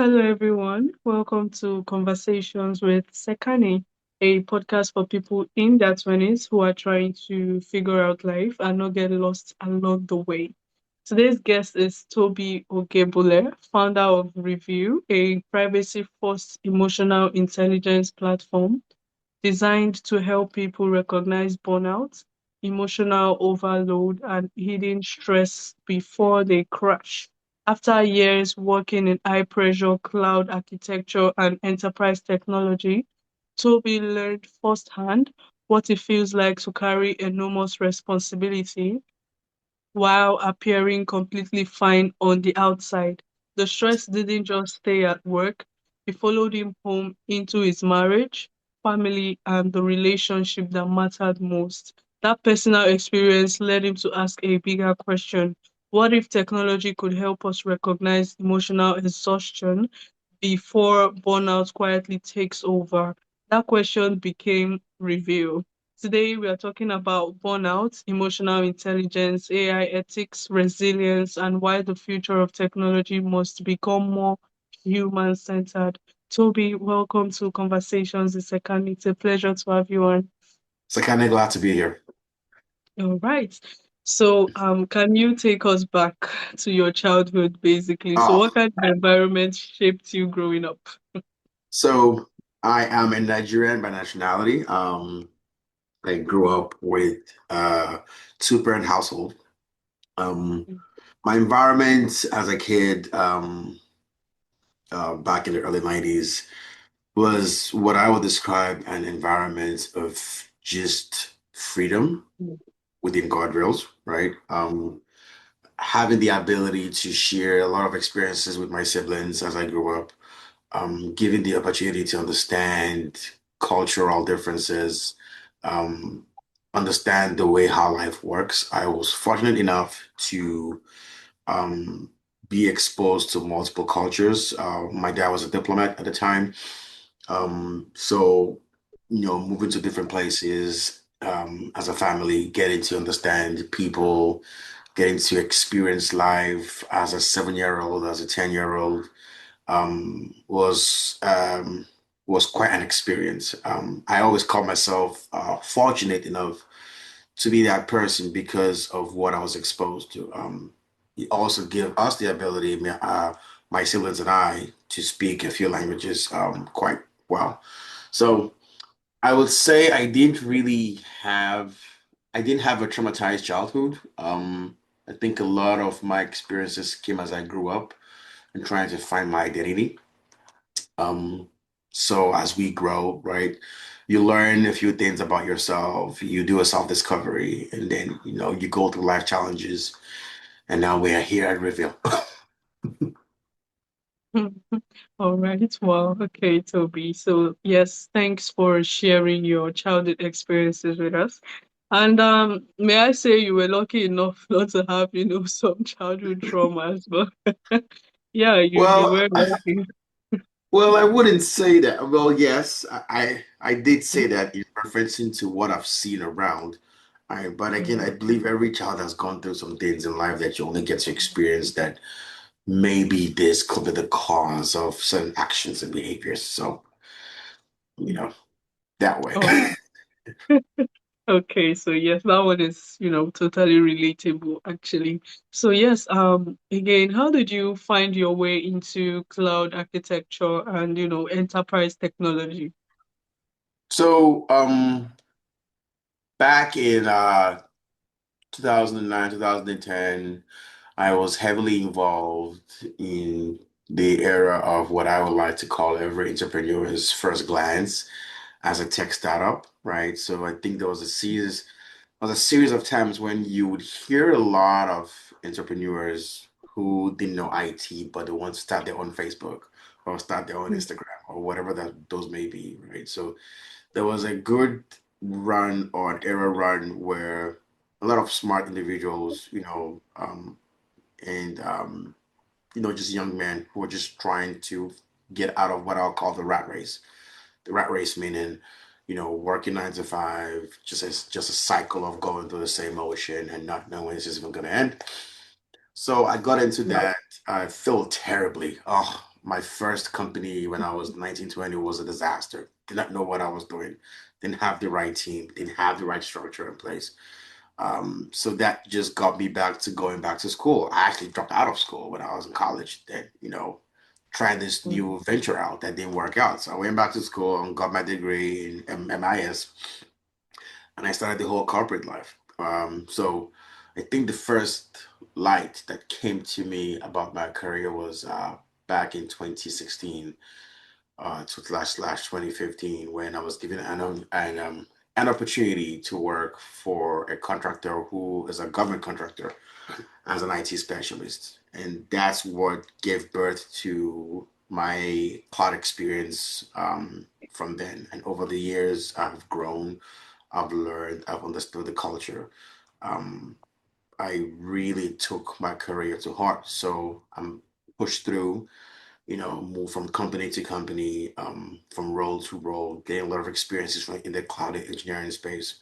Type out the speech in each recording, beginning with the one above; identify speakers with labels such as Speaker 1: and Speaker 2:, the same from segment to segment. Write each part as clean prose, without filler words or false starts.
Speaker 1: Hello, everyone. Welcome to Conversations with Sekani, a podcast for people in their 20s who are trying to figure out life and not get lost along the way. Today's guest is Tobi Ogebule, founder of Review, a privacy first emotional intelligence platform designed to help people recognize burnout, emotional overload, and hidden stress before they crash. After years working in high pressure cloud architecture and enterprise technology, Toby learned firsthand what it feels like to carry enormous responsibility while appearing completely fine on the outside. The stress didn't just stay at work, it followed him home into his marriage, family, and the relationship that mattered most. That personal experience led him to ask a bigger question. What if technology could help us recognize emotional exhaustion before burnout quietly takes over? That question became revealed. Today, we are talking about burnout, emotional intelligence, AI ethics, resilience, and why the future of technology must become more human centered. Toby, welcome to Conversations with Sekani. It's a pleasure to have you on.
Speaker 2: So kind of glad to be here.
Speaker 1: All right. So, can you take us back to your childhood, basically? So,
Speaker 2: Oh,
Speaker 1: what kind of environment shaped you growing up?
Speaker 2: so I am a Nigerian by nationality. I grew up with two-parent household. Um, my environment as a kid, back in the early 90s, was what I would describe an environment of just freedom within guardrails, right? Having the ability to share a lot of experiences with my siblings as I grew up, given the opportunity to understand cultural differences, um, understand the way how life works. I was fortunate enough to um, be exposed to multiple cultures. My dad was a diplomat at the time. So, moving to different places as a family, getting to understand people, getting to experience life as a 7-year-old, as a 10-year-old um, was um, was quite an experience. I always call myself fortunate enough to be that person because of what I was exposed to. It also give us the ability, my siblings and I, to speak a few languages quite well. So I would say I didn't have a traumatized childhood. I think a lot of my experiences came as I grew up and trying to find my identity. Um, so as we grow, right, you learn a few things about yourself, you do a self-discovery, and then, you go through life challenges. And now we are here at Reveal.
Speaker 1: All right. Well, okay, Toby. So, yes, thanks for sharing your childhood experiences with us. And may I say you were lucky enough not to have, some childhood traumas, but yeah, you
Speaker 2: Well,
Speaker 1: were lucky.
Speaker 2: I wouldn't say that. Well, yes, I did say that in referencing to what I've seen around. But again, I
Speaker 1: Mm,
Speaker 2: believe every child has gone through some things in life that you only get to experience that maybe this could be the cause of certain actions and behaviors. So, you
Speaker 1: mm.
Speaker 2: know, that way.
Speaker 1: Oh, okay. So yes, that one is, totally relatable actually. So yes, again, how did you find your way into cloud architecture and, enterprise technology?
Speaker 2: So, back in 2009, 2010, I was heavily involved in the era of what I would like to call every entrepreneur's first glance as a tech startup, right? So I think there was a series of times when you would hear a lot of entrepreneurs who didn't know IT, but they want to start their own Facebook or start their own Instagram or whatever that those may be, right? So there was a good run or an era run where a lot of smart individuals, and just young men who are just trying to get out of what I'll call the rat race. The rat race meaning, working 9 to 5, just a cycle of going through the same motion and not knowing when this is even going to end. So I got into
Speaker 1: Yeah.
Speaker 2: that. I felt terribly. Oh, My first company when I was 19, 20 was a disaster. Did not know what I was doing. Didn't have the right team. Didn't have the right structure in place. So that just got me back to going back to school. I actually dropped out of school when I was in college. Then, tried this
Speaker 1: Mm,
Speaker 2: new venture out that didn't work out. So I went back to school and got my degree in MIS, and I started the whole corporate life. So I think the first light that came to me about my career was back in 2016 to slash 2015 when I was given an opportunity to work for a contractor who is a government contractor as an IT specialist. And that's what gave birth to my cloud experience from then. And over the years, I've grown, I've learned, I've understood the culture. Um, I really took my career to heart. So I'm pushed through, move from company to company, from role to role, getting a lot of experiences in the cloud engineering space.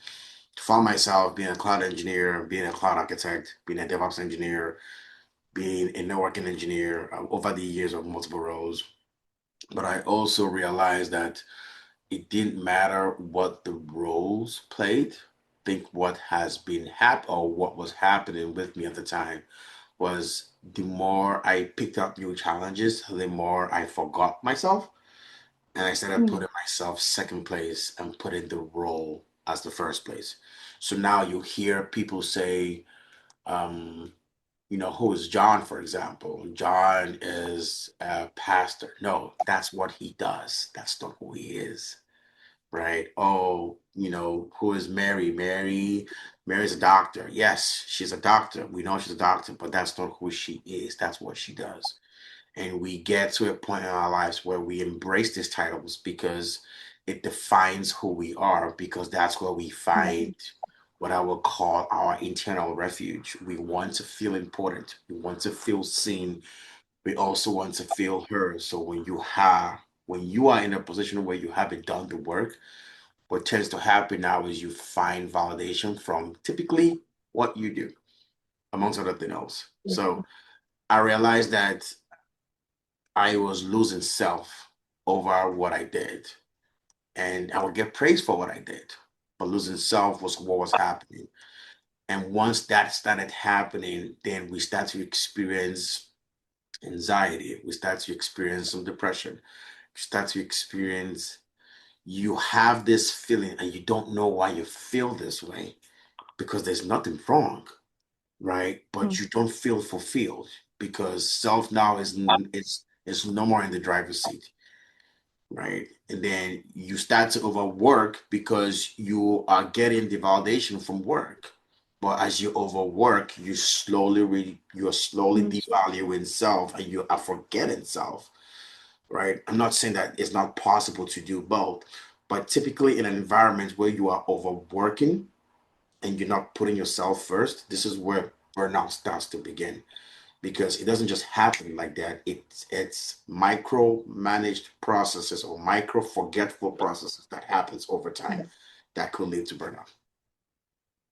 Speaker 2: Found myself being a cloud engineer, being a cloud architect, being a DevOps engineer, being a networking engineer over the years of multiple roles. But I also realized that it didn't matter what the roles played. I think what has been or what was happening with me at the time was the more I picked up new challenges, the more I forgot myself. And I started
Speaker 1: mm,
Speaker 2: putting myself second place and putting the role as the first place. So now you hear people say, um, who is John, for example? John is a pastor. No, that's what he does. That's not who he is, right? Oh, who is Mary? Mary's a doctor. Yes, she's a doctor. We know she's a doctor, but that's not who she is. That's what she does. And we get to a point in our lives where we embrace these titles because it defines who we are, because that's where we find
Speaker 1: mm,
Speaker 2: what I will call our internal refuge. We want to feel important. We want to feel seen. We also want to feel heard. So when you are in a position where you haven't done the work, what tends to happen now is you find validation from typically what you do, amongst other things else. So I realized that I was losing self over what I did. And I would get praised for what I did. But losing self was what was happening. And once that started happening, then we start to experience anxiety. We start to experience some depression. We start to experience, you have this feeling and you don't know why you feel this way because there's nothing wrong, right? But
Speaker 1: mm,
Speaker 2: you don't feel fulfilled because self now is no more in the driver's seat, right? And then you start to overwork because you are getting the validation from work. But as you overwork, you're slowly
Speaker 1: mm,
Speaker 2: devaluing self and you are forgetting self, right? I'm not saying that it's not possible to do both, but typically in an environment where you are overworking and you're not putting yourself first, this is where burnout starts to begin because it doesn't just happen like that. It's micro managed processes or micro forgetful processes that happens over time
Speaker 1: mm.
Speaker 2: that could lead to burnout.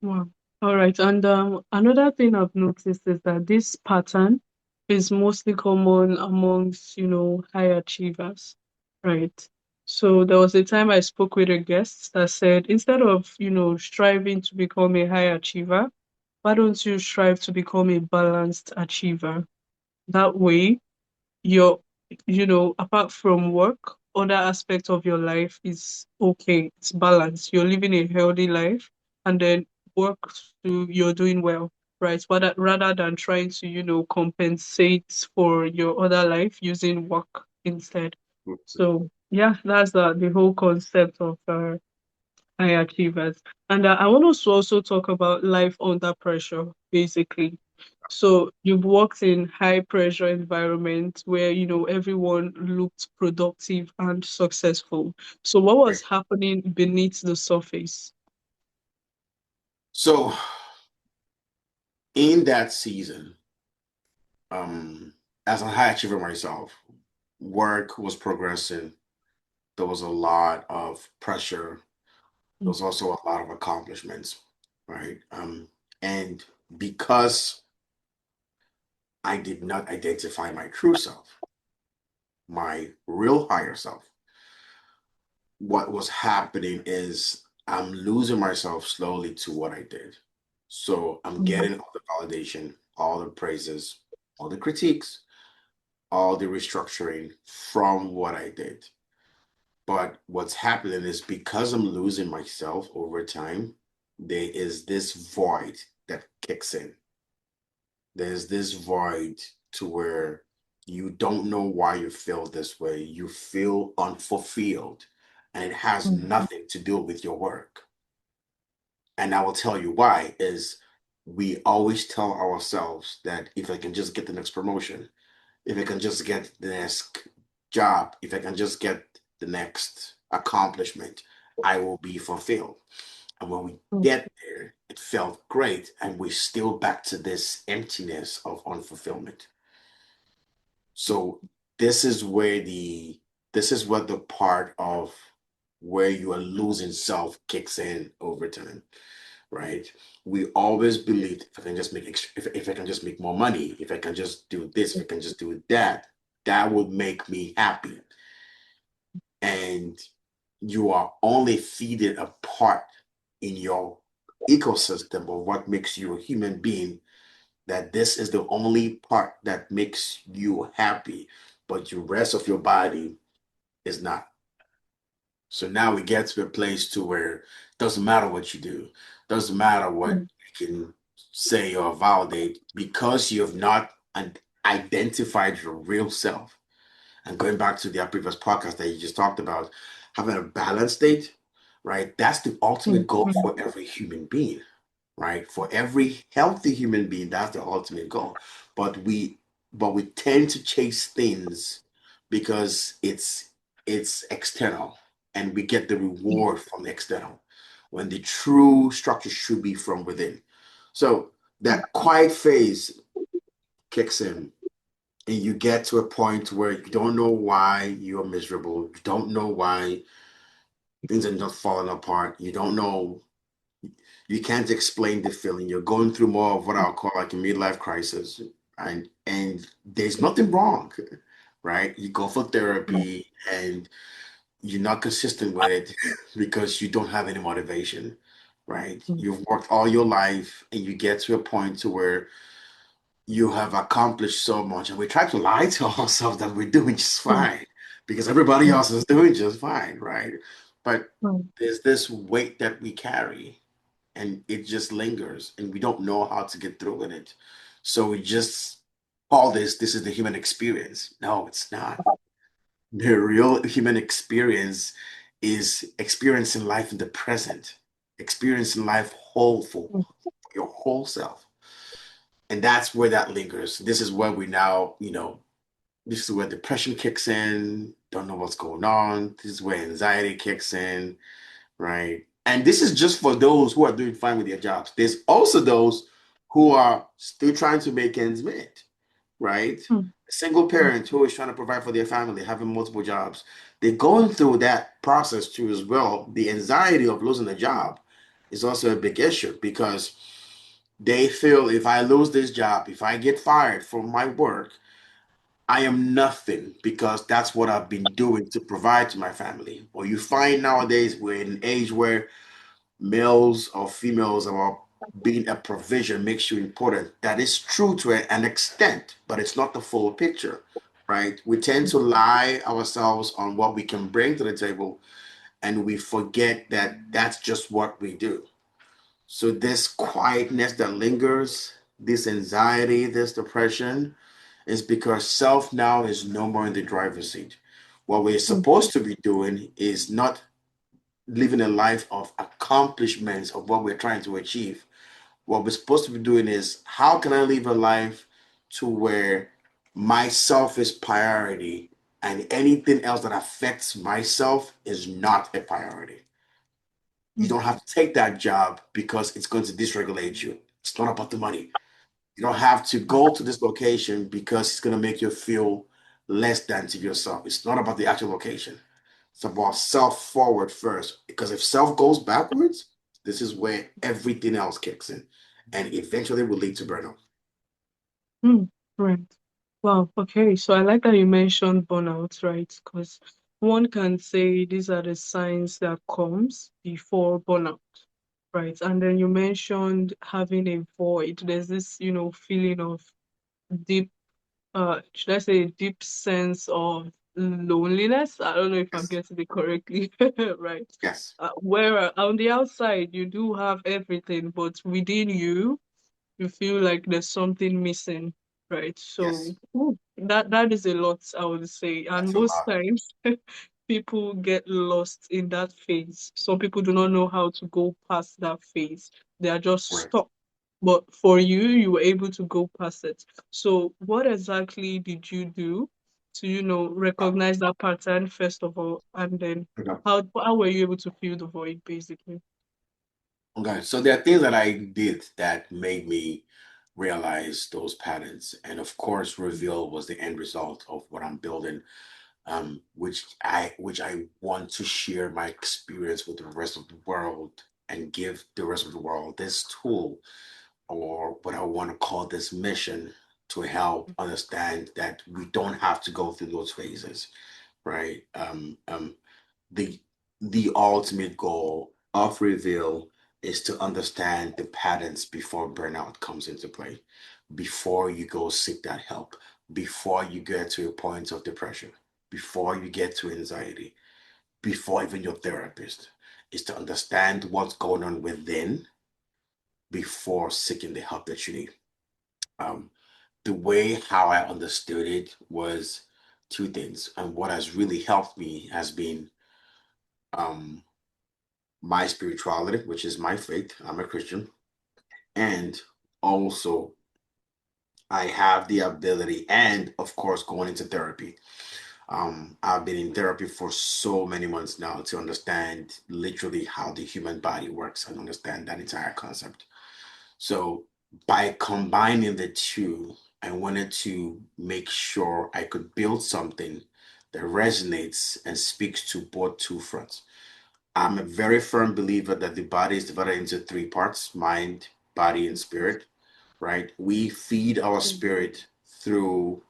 Speaker 1: Wow. All right. And another thing I've noticed is that this pattern is mostly common amongst, high achievers, right? So there was a time I spoke with a guest that said, instead of, striving to become a high achiever, why don't you strive to become a balanced achiever? That way, your apart from work, other aspects of your life is okay, it's balanced, you're living a healthy life, and then work to you're doing well, right? Rather than trying to compensate for your other life using work instead. So yeah, that's the whole concept of high achievers. And I want us to also talk about life under pressure, basically. So you've worked in high pressure environment where, everyone looked productive and successful. So what
Speaker 2: Right.
Speaker 1: was happening beneath the surface?
Speaker 2: So in that season, as a high achiever myself, work was progressing. There was a lot of pressure. There
Speaker 1: Mm,
Speaker 2: was also a lot of accomplishments, right? And because I did not identify my true self, my real higher self, what was happening is I'm losing myself slowly to what I did. So I'm
Speaker 1: mm,
Speaker 2: getting all the validation, all the praises, all the critiques, all the restructuring from what I did. But what's happening is because I'm losing myself over time, there is this void that kicks in. There's this void to where you don't know why you feel this way. You feel unfulfilled, and it has
Speaker 1: mm,
Speaker 2: nothing to do with your work. And I will tell you why is we always tell ourselves that if I can just get the next promotion, if I can just get the next job, if I can just get the next accomplishment, I will be fulfilled. And when we
Speaker 1: mm,
Speaker 2: get there, it felt great. And we're still back to this emptiness of unfulfillment. So this is where this is what the part of where you are losing self kicks in over time, right? We always believe if I can just make if I can just make more money, if I can just do this, if I can just do that, that would make me happy. And you are only feeding a part in your ecosystem of what makes you a human being, that this is the only part that makes you happy, but the rest of your body is not. So now we get to a place to where it doesn't matter what you do, doesn't matter what
Speaker 1: mm,
Speaker 2: you can say or validate, because you have not identified your real self. And going back to the previous podcast that you just talked about, having a balanced state, right? That's the ultimate
Speaker 1: mm,
Speaker 2: goal
Speaker 1: mm,
Speaker 2: for every human being, right? For every healthy human being, that's the ultimate goal. But we tend to chase things because it's external and we get the
Speaker 1: mm,
Speaker 2: reward from the external when the true structure should be from within. So
Speaker 1: mm,
Speaker 2: that quiet phase kicks in and you get to a point where you don't know why you're miserable, you don't know why things are not falling apart, you don't know, you can't explain the feeling. You're going through more of what I'll call like a midlife crisis, and there's nothing wrong, right? You go for
Speaker 1: mm,
Speaker 2: therapy and you're not consistent with it because you don't have any motivation, right?
Speaker 1: mm,
Speaker 2: You've worked all your life and you get to a point to where you have accomplished so much, and we try to lie to ourselves that we're doing just
Speaker 1: mm,
Speaker 2: fine because everybody
Speaker 1: mm,
Speaker 2: else is doing just fine, right? But
Speaker 1: mm,
Speaker 2: there's this weight that we carry and it just lingers and we don't know how to get through with it. So we just call this is the human experience. No, it's not. The real human experience is experiencing life in the present, experiencing life whole for
Speaker 1: mm,
Speaker 2: your whole self. And that's where that lingers. This is where we now, this is where depression kicks in, don't know what's going on. This is where anxiety kicks in, right? And this is just for those who are doing fine with their jobs. There's also those who are still trying to make ends meet, right?
Speaker 1: mm,
Speaker 2: A single
Speaker 1: mm,
Speaker 2: parent who is trying to provide for their family, having multiple jobs, they're going through that process too as well. The anxiety of losing a job is also a big issue because they feel if I lose this job, if I get fired from my work, I am nothing because that's what I've been doing to provide to my family. Well, you find nowadays we're in an age where males or females are being a provision makes you important. That is true to an extent, but it's not the full picture, right? We tend to lie ourselves on what we can bring to the table, and we forget that that's just what we do. So this quietness that lingers, this anxiety, this depression, is because self now is no more in the driver's seat. What we're
Speaker 1: mm,
Speaker 2: supposed to be doing is not living a life of accomplishments of what we're trying to achieve. What we're supposed to be doing is how can I live a life to where myself is priority and anything else that affects myself is not a priority. You
Speaker 1: mm,
Speaker 2: don't have to take that job because it's going to dysregulate you. It's not about the money. You don't have to go to this location because it's going to make you feel less than to yourself. It's not about the actual location. It's about self forward first. Because if self goes backwards, this is where everything else kicks in and eventually will lead to burnout.
Speaker 1: mm. Right. Wow. Okay. So I like that you mentioned burnout, right? Because one can say these are the signs that comes before burnout, right? And then you mentioned having a void. There's this, feeling of deep, should I say, deep sense of loneliness? I don't know if I'm
Speaker 2: Yes.
Speaker 1: getting it correctly, right?
Speaker 2: Yes.
Speaker 1: Where on the outside you do have everything, but within you feel like there's something missing, right?
Speaker 2: Yes.
Speaker 1: So that is a lot, I would say. And
Speaker 2: That's a
Speaker 1: most
Speaker 2: lot.
Speaker 1: times people get lost in that phase. Some people do not know how to go past that phase. They are just
Speaker 2: Correct.
Speaker 1: stuck. But for you, you were able to go past it. So what exactly did you do to,
Speaker 2: Uh,
Speaker 1: recognize that pattern first of all, and then
Speaker 2: okay.
Speaker 1: how were you able to fill the void basically?
Speaker 2: Okay. So there are things that I did that made me realize those patterns. And of course, reveal was the end result of what I'm building, which I want to share my experience with the rest of the world and give the rest of the world this tool, or what I want to call this mission, to help understand that we don't have to go through those phases, right? The the ultimate goal of reveal is to understand the patterns before burnout comes into play, before you go seek that help, before you get to a point of depression, before you get to anxiety, before even your therapist, is to understand what's going on within before seeking the help that you need. Um, the way how I understood it was two things, and what has really helped me has been um, my spirituality, which is my faith. I'm a Christian, and also I have the ability, and of course, going into therapy. I've been in therapy for so many months now to understand literally how the human body works and understand that entire concept. So by combining the two, I wanted to make sure I could build something that resonates and speaks to both two fronts. I'm a very firm believer that the body is divided into three parts: mind, body, and spirit, right? We feed our spirit through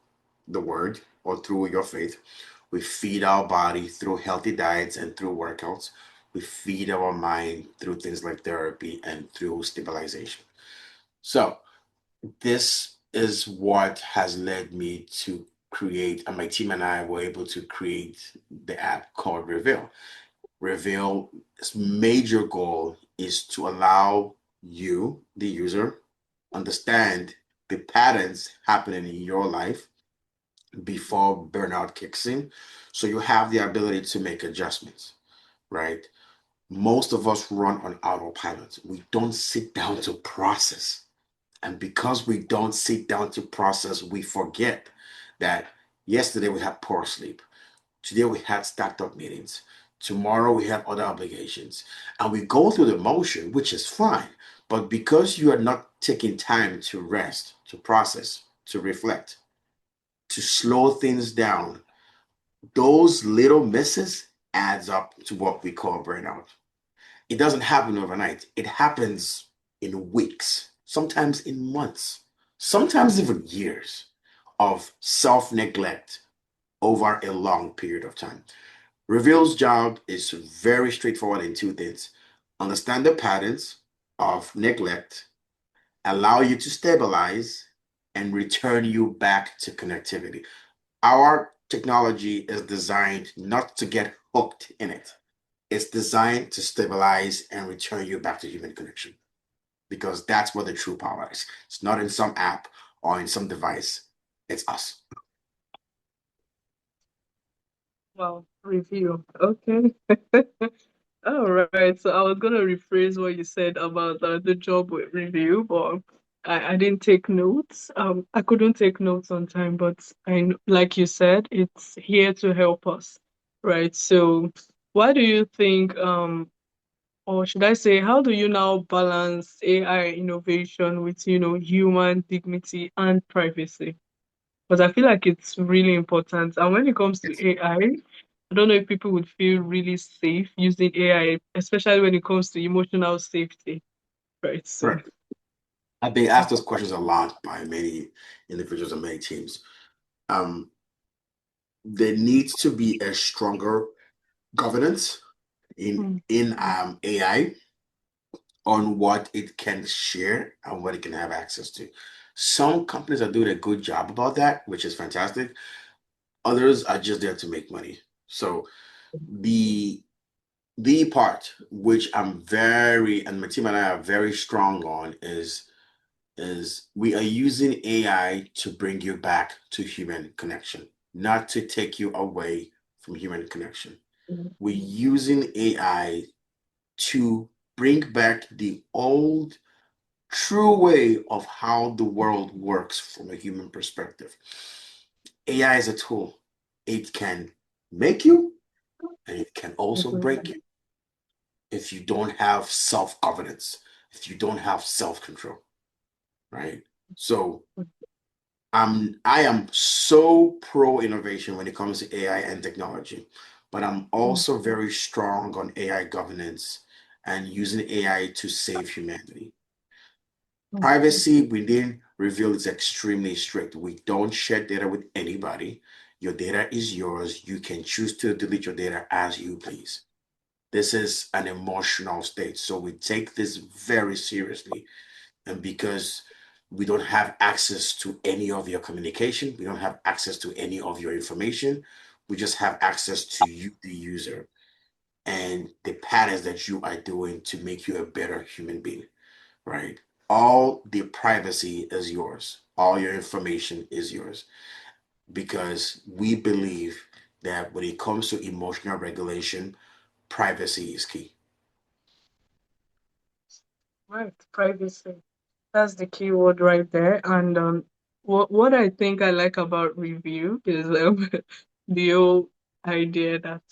Speaker 2: the word or through your faith. We feed our body through healthy diets and through workouts. We feed our mind through things like therapy and through stabilization. So, this is what has led me to create, and my team and I were able to create the app called Reveal. Reveal's major goal is to allow you, the user, understand the patterns happening in your life before burnout kicks in. So you have the ability to make adjustments, right? Most of us run on autopilot. We don't sit down to process. And because we don't sit down to process, we forget that yesterday we had poor sleep. Today we had stacked up meetings. Tomorrow we have other obligations. And we go through the motion, which is fine. But because you are not taking time to rest, to process, to reflect, to slow things down, those little misses adds up to what we call burnout. It doesn't happen overnight. It happens in weeks, sometimes in months, sometimes even years of self-neglect over a long period of time. Reveal's job is very straightforward in two things: understand the patterns of neglect, allow you to stabilize, and return you back to connectivity. Our technology is designed not to get hooked in it. It's designed to stabilize and return you back to human connection, because that's where the true power is. It's not in some app or in some device. It's us.
Speaker 1: Wow, review. Okay. All right. So I was gonna rephrase what you said about the job with review, but I didn't take notes. I couldn't take notes on time, but like you said, it's here to help us, right? So why do you think, or should I say, how do you now balance AI innovation with, human dignity and privacy? Because I feel like it's really important. And when it comes to
Speaker 2: It's
Speaker 1: I don't know if people would feel really safe using AI, especially when it comes to emotional safety, right? So,
Speaker 2: correct. I've been asked those questions a lot by many individuals and many teams. Um, there needs to be a stronger governance
Speaker 1: mm,
Speaker 2: in AI on what it can share and what it can have access to. Some companies are doing a good job about that, which is fantastic. Others are just there to make money. So the the part which I'm very and my team and I are very strong on is we are using AI to bring you back to human connection, not to take you away from human connection.
Speaker 1: mm,
Speaker 2: We're using AI to bring back the old true way of how the world works from a human perspective. AI is a tool. It can make you and it can also break you if you don't have self-governance, if you don't have self-control, right? So I am so pro innovation when it comes to AI and technology, but I'm
Speaker 1: mm,
Speaker 2: also very strong on AI governance and using AI to save humanity.
Speaker 1: mm,
Speaker 2: Privacy within Reveal is extremely strict. We don't share data with anybody. Your data is yours. You can choose to delete your data as you please. This is an emotional state. So we take this very seriously. And because we don't have access to any of your communication, we don't have access to any of your information, we just have access to you, the user, and the patterns that you are doing to make you a better human being, right? All the privacy is yours. All your information is yours because we believe that when it comes to emotional regulation, privacy is key.
Speaker 1: right, privacy. That's the key word right there. And what I think I like about review is the whole idea that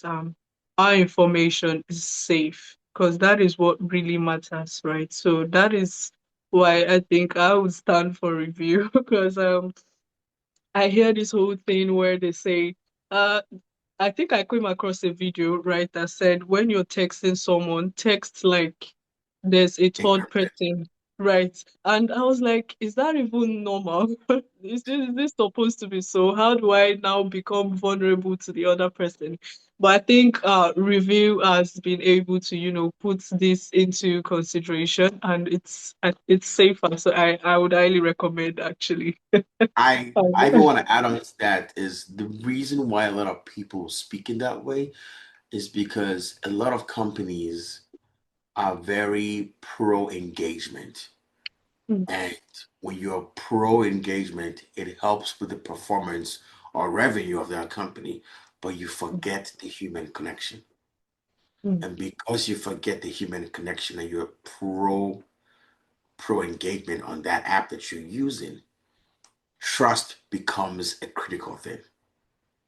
Speaker 1: our information is safe because that is what really matters, right? So that is why I think I would stand for review because I hear this whole thing where they say, uh, I think I came across a video, right, that said when you're texting someone, text like there's a third
Speaker 2: Encrypted.
Speaker 1: person, right? And I was like, is that even normal? Is this supposed to be so? How do I now become vulnerable to the other person? But I think review has been able to, put this into consideration and it's safer. So I would highly recommend actually.
Speaker 2: I even want to add on to that is the reason why a lot of people speak in that way is because a lot of companies are very pro engagement.
Speaker 1: Mm,
Speaker 2: And when you're pro engagement, it helps with the performance or revenue of that company, but you
Speaker 1: mm,
Speaker 2: forget the human connection.
Speaker 1: mm,
Speaker 2: And because you forget the human connection and you're pro engagement on that app that you're using, trust becomes a critical thing.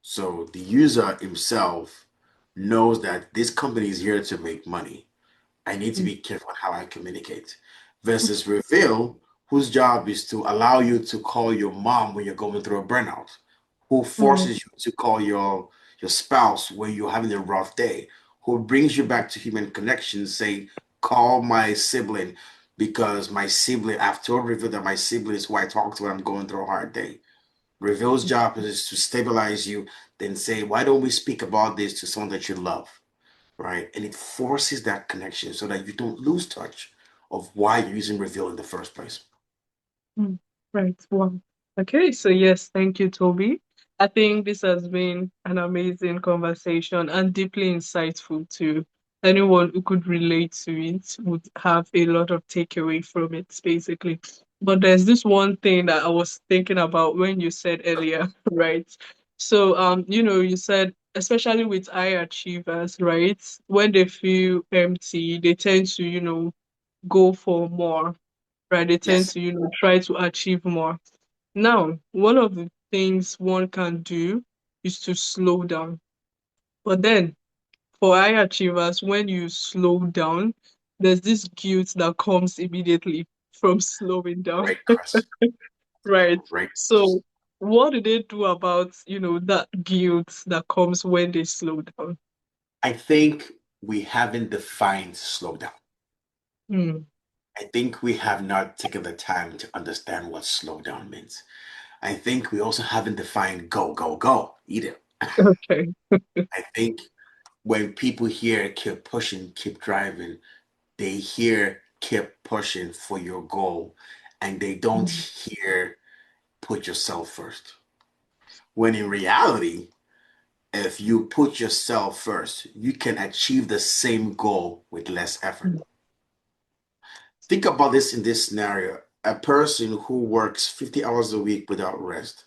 Speaker 2: So the user himself knows that this company is here to make money. I need to
Speaker 1: mm,
Speaker 2: be careful how I communicate. Versus Reveal, whose job is to allow you to call your mom when you're going through a burnout, who
Speaker 1: mm,
Speaker 2: forces you to call your spouse when you're having a rough day, who brings you back to human connection, say, call my sibling because my sibling, I've told Reveal that my sibling is who I talk to when I'm going through a hard day. Reveal's job is to stabilize you, then say, why don't we speak about this to someone that you love? Right? And it forces that connection so that you don't lose touch of why you're using Reveal in the first place.
Speaker 1: mm. Right. Wow. Okay. So yes, thank you, Toby. I think this has been an amazing conversation and deeply insightful too. Anyone who could relate to it would have a lot of takeaway from it, basically. But there's this one thing that I was thinking about when you said earlier, right? So, you said especially with high achievers, right? When they feel empty, they tend to, go for more, right? They tend
Speaker 2: Yes,
Speaker 1: to, try to achieve more. Now, one of the things one can do is to slow down. But then for high achievers, when you slow down, there's this guilt that comes immediately from slowing down,
Speaker 2: great question.
Speaker 1: right?
Speaker 2: Great
Speaker 1: So
Speaker 2: question.
Speaker 1: what do they do about, that guilt that comes when they slow down?
Speaker 2: I think we haven't defined slowdown.
Speaker 1: Mm,
Speaker 2: I think we have not taken the time to understand what slowdown means. I think we also haven't defined go, go, go either.
Speaker 1: Okay.
Speaker 2: I think when people hear keep pushing, keep driving, they hear keep pushing for your goal and they don't
Speaker 1: Mm,
Speaker 2: hear put yourself first. When in reality, if you put yourself first, you can achieve the same goal with less effort.
Speaker 1: mm,
Speaker 2: Think about this in this scenario. A person who works 50 hours a week without rest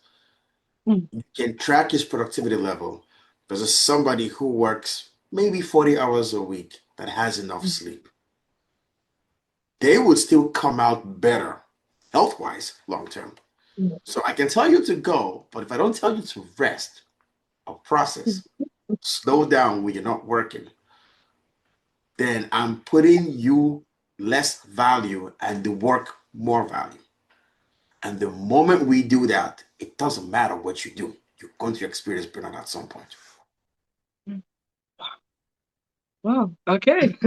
Speaker 1: mm,
Speaker 2: can track his productivity level versus somebody who works maybe 40 hours a week that has enough
Speaker 1: mm,
Speaker 2: sleep. They would still come out better health wise long term.
Speaker 1: mm,
Speaker 2: So I can tell you to go, but if I don't tell you to rest or
Speaker 1: mm,
Speaker 2: process, slow down when you're not working, then I'm putting you less value and the work more value. And the moment we do that, it doesn't matter what you do. You're going to experience burnout at some point.
Speaker 1: mm. Wow. Okay.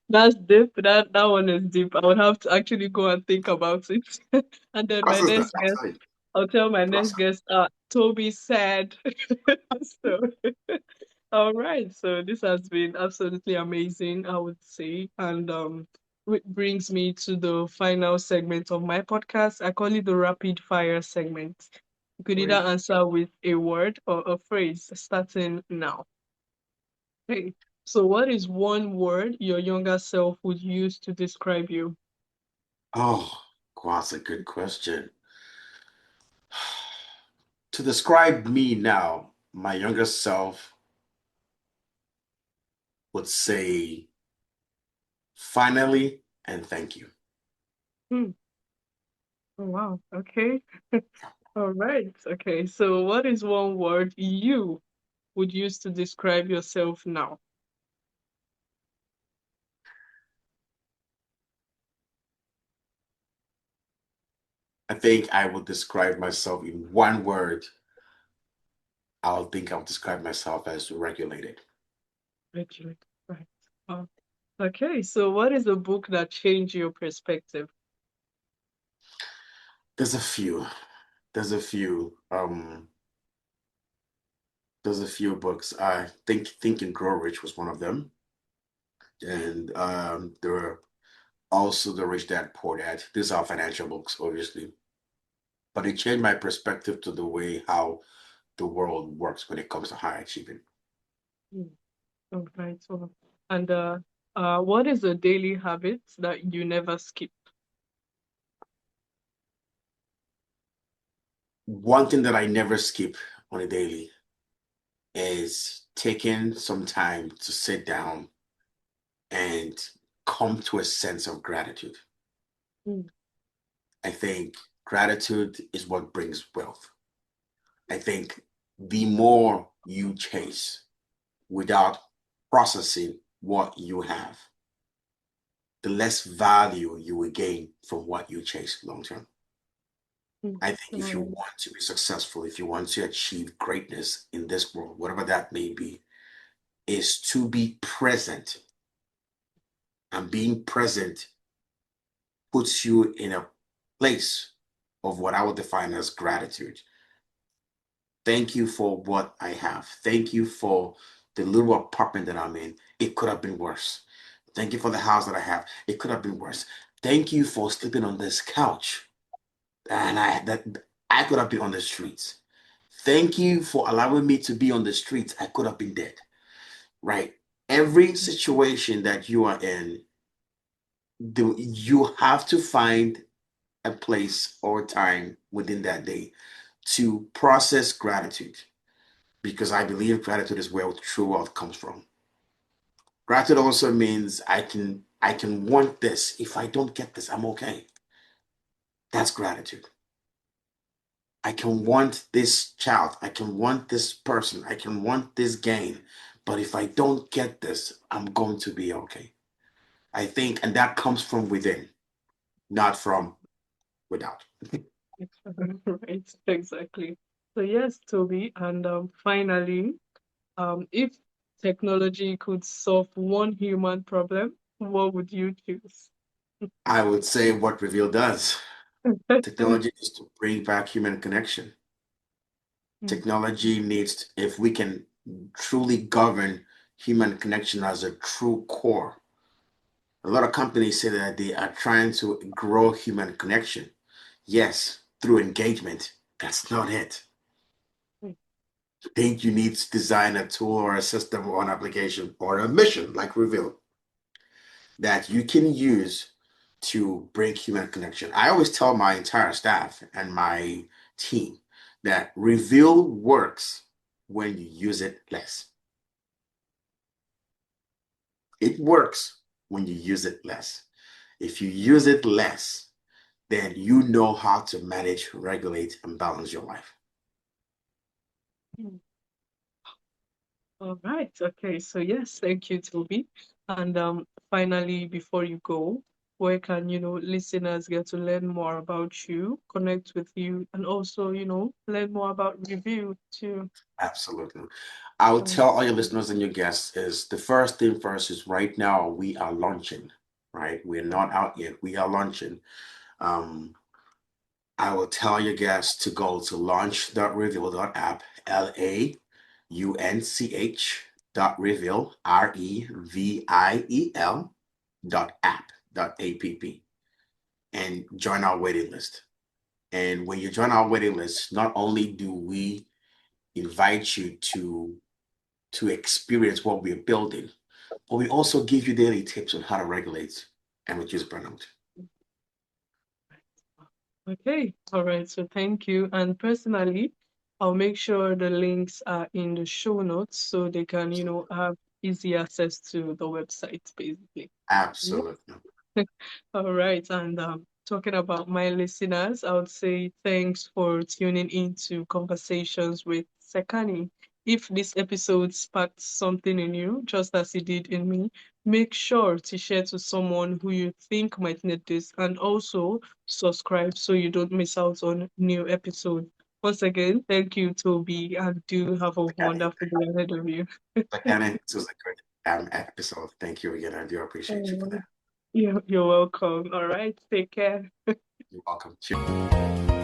Speaker 1: That's deep. That one is deep. I would have to actually go and think about it. And then my
Speaker 2: Process that.
Speaker 1: next
Speaker 2: I'm
Speaker 1: guest,
Speaker 2: telling you.
Speaker 1: I'll tell my next
Speaker 2: Process.
Speaker 1: guest, Toby said. So, all right. So this has been absolutely amazing, I would say. And which brings me to the final segment of my podcast. I call it the rapid fire segment. You could either
Speaker 2: Great.
Speaker 1: answer with a word or a phrase starting now. Okay. So what is one word your younger self would use to describe you?
Speaker 2: Oh, wow, that's a good question. To describe me now, my younger self would say finally and thank you.
Speaker 1: Hmm. Oh, wow. Okay. All right. Okay. So what is one word you would use to describe yourself now?
Speaker 2: I think I would describe myself in one word. I'll describe myself as regulated.
Speaker 1: Regulate. Right. Oh, okay. So what is a book that changed your perspective?
Speaker 2: There's a few. There's a few. There's a few books. I think and Grow Rich was one of them. And there were also The Rich Dad Poor Dad. These are financial books, obviously. But it changed my perspective to the way how the world works when it comes to high achieving.
Speaker 1: Hmm. All right. So, and what is a daily habit that you never skip?
Speaker 2: One thing that I never skip on a daily is taking some time to sit down and come to a sense of gratitude.
Speaker 1: Hmm.
Speaker 2: I think gratitude is what brings wealth. I think the more you chase without processing what you have, the less value you will gain from what you chase long term.
Speaker 1: Hmm.
Speaker 2: I think
Speaker 1: All
Speaker 2: if you
Speaker 1: right.
Speaker 2: want to be successful, if you want to achieve greatness in this world, whatever that may be, is to be present. And being present puts you in a place of what I would define as gratitude. Thank you for what I have. Thank you for the little apartment that I'm in. It could have been worse. Thank you for the house that I have. It could have been worse. Thank you for sleeping on this couch. And I could have been on the streets. Thank you for allowing me to be on the streets. I could have been dead. Right? Every situation that you are in, you have to find a place or time within that day to process gratitude because I believe gratitude is where true wealth comes from. Gratitude also means I can want this. If I don't get this, I'm okay. That's gratitude. I can want this child. I can want this person. I can want this gain. But if I don't get this, I'm going to be okay. I think, and that comes from within, not from without.
Speaker 1: Right, exactly. So yes, Toby, and finally, if technology could solve one human problem, what would you choose?
Speaker 2: I would say what reveal does. Technology needs to bring back human connection.
Speaker 1: Mm,
Speaker 2: Technology needs, if we can truly govern human connection as a true core. A lot of companies say that they are trying to grow human connection. Yes, through engagement. That's not it.
Speaker 1: mm,
Speaker 2: I think you need to design a tool or a system or an application or a mission like Reveal that you can use to bring human connection. I always tell my entire staff and my team that Reveal works when you use it less. It works when you use it less. If you use it less, then you know how to manage, regulate, and balance your life.
Speaker 1: mm. All right. Okay. So yes, thank you, Toby. And finally, before you go, where can listeners get to learn more about you, connect with you, and also learn more about review too?
Speaker 2: Absolutely. I will
Speaker 1: Mm,
Speaker 2: tell all your listeners and your guests is the first thing first is right now we are launching, right? We're not out yet. We are launching. Um, I will tell your guests to go to launch.reveal.app, launch reveal .app, and join our waiting list. And when you join our waiting list, not only do we invite you to experience what we're building, but we also give you daily tips on how to regulate and reduce burnout.
Speaker 1: okay. All right. So thank you. And personally, I'll make sure the links are in the show notes so they can have easy access to the website, basically. Yeah.
Speaker 2: Absolutely.
Speaker 1: All right. And talking about my listeners, I would say thanks for tuning into Conversations with Sekani. If this episode sparked something in you, just as it did in me, make sure to share to someone who you think might need this and also subscribe so you don't miss out on new episodes. Once again, thank you, Toby, and do have a
Speaker 2: Sekani,
Speaker 1: wonderful day ahead of you.
Speaker 2: Sekani, this was a good episode. Thank you again. I do appreciate you for that.
Speaker 1: You're welcome. All right. Take care.
Speaker 2: You're welcome. Cheers.